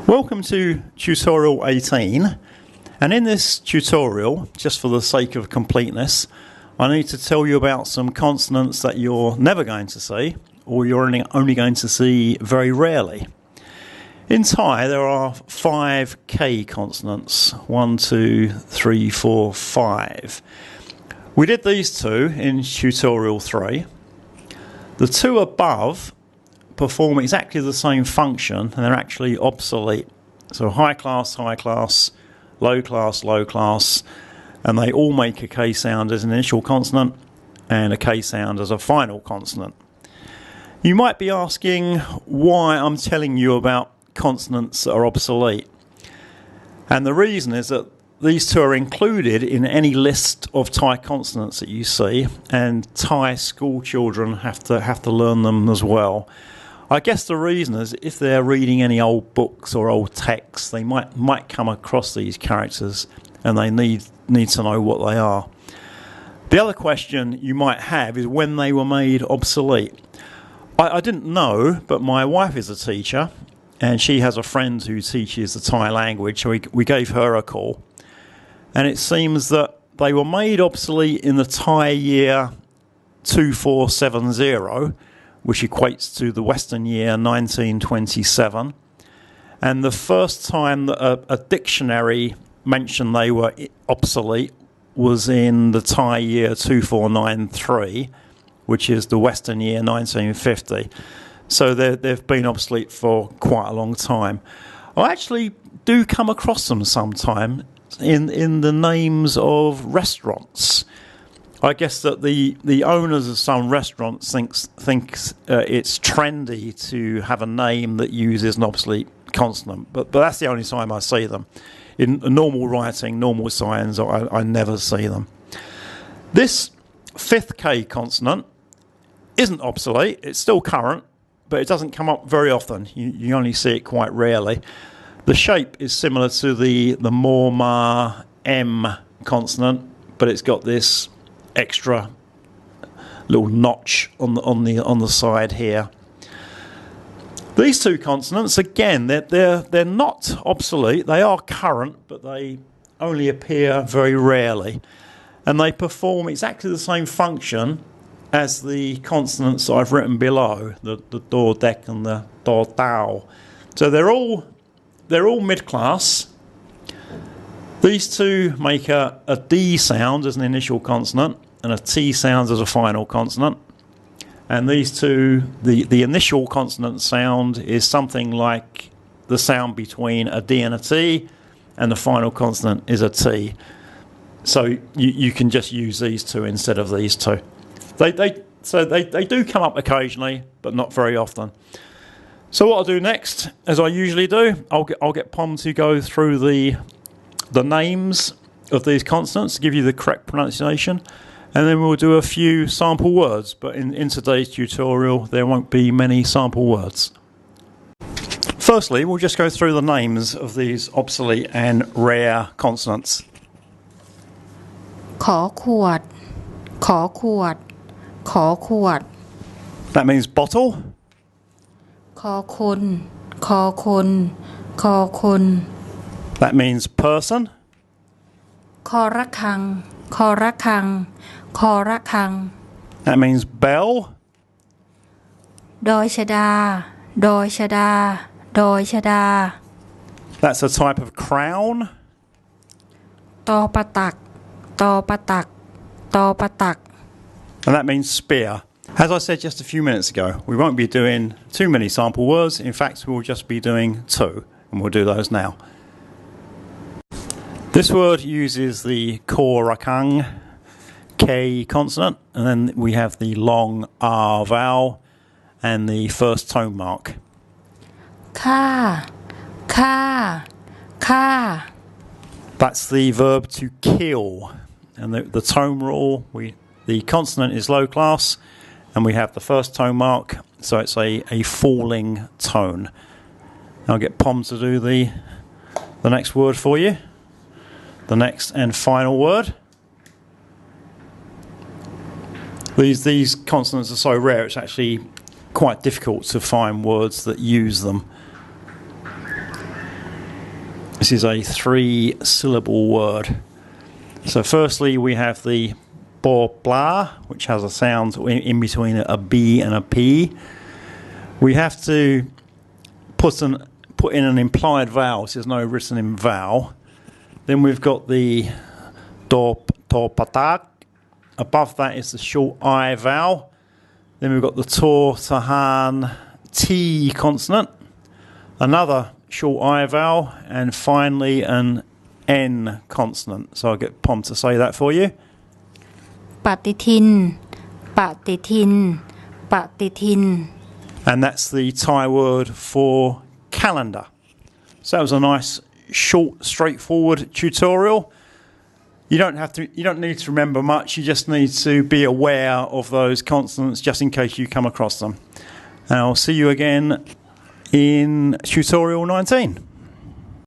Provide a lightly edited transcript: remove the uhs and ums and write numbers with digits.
Welcome to tutorial 18, and in this tutorial, just for the sake of completeness, I need to tell you about some consonants that you're never going to see, or you're only going to see very rarely. In Thai there are 5 K consonants, 1, 2, 3, 4, 5. We did these two in tutorial 3. The two above perform exactly the same function and they're actually obsolete. So high class, low class, and they all make a K sound as an initial consonant and a K sound as a final consonant. You might be asking why I'm telling you about consonants that are obsolete. And the reason is that these two are included in any list of Thai consonants that you see, and Thai school children have to learn them as well. I guess the reason is if they're reading any old books or old texts, they might come across these characters and they need to know what they are. The other question you might have is when they were made obsolete. I didn't know, but my wife is a teacher and she has a friend who teaches the Thai language, so we gave her a call. And it seems that they were made obsolete in the Thai year 2470, which equates to the Western year 1927. And the first time that a dictionary mentioned they were obsolete was in the Thai year 2493, which is the Western year 1950. So they've been obsolete for quite a long time. I actually do come across them sometimes in the names of restaurants. I guess that the owners of some restaurants think it's trendy to have a name that uses an obsolete consonant, but that's the only time I see them. In normal writing, normal signs, I never see them. This 5th K consonant isn't obsolete, it's still current, but it doesn't come up very often. You only see it quite rarely. The shape is similar to the Morma M consonant, but it's got this extra little notch on the side here. These two consonants, again, they're not obsolete. They are current, but they only appear very rarely, and they perform exactly the same function as the consonants I've written below, the do dek and the do dao. So they're all mid-class. These two make a D sound as an initial consonant and a T sound as a final consonant. And these two, the initial consonant sound is something like the sound between a D and a T, and the final consonant is a T. So you can just use these two instead of these two. They do come up occasionally, but not very often. So what I'll do next, as I usually do, I'll get Pom to go through the names of these consonants to give you the correct pronunciation, and then we'll do a few sample words, but in today's tutorial there won't be many sample words. Firstly, we'll just go through the names of these obsolete and rare consonants. ขอขวด ขอขวด ขอขวด That means bottle. ขอคน ขอคน ขอคน That means person. คอระฆัง คอระฆัง คอระฆัง That means bell. ดอยชดา ดอยชดา ดอยชดา That's a type of crown. ตอปะตัก ตอปะตัก ตอปะตัก And that means spear. As I said just a few minutes ago, we won't be doing too many sample words. In fact, we'll just be doing 2, and we'll do those now. This word uses the korakang K consonant, and then we have the long R vowel and the first tone mark. ฆ่า ฆ่า ฆ่า That's the verb to kill. And the tone rule, the consonant is low class, and we have the first tone mark, so it's a falling tone. I'll get Pom to do the next word for you. The next and final word. These consonants are so rare, it's actually quite difficult to find words that use them. This is a 3-syllable word. So firstly we have the bo bla, which has a sound in between a B and a P. We have to put in an implied vowel, so there's no written in vowel. Then we've got the do patak. Above that is the short I vowel. Then we've got the to tahan T consonant, another short I vowel, and finally an N consonant. So I'll get Pom to say that for you. ปฏิทิน ปฏิทิน ปฏิทิน And that's the Thai word for calendar. So that was a nice, short, straightforward tutorial. You don't need to remember much. You just need to be aware of those consonants just in case you come across them. And I'll see you again in tutorial 19.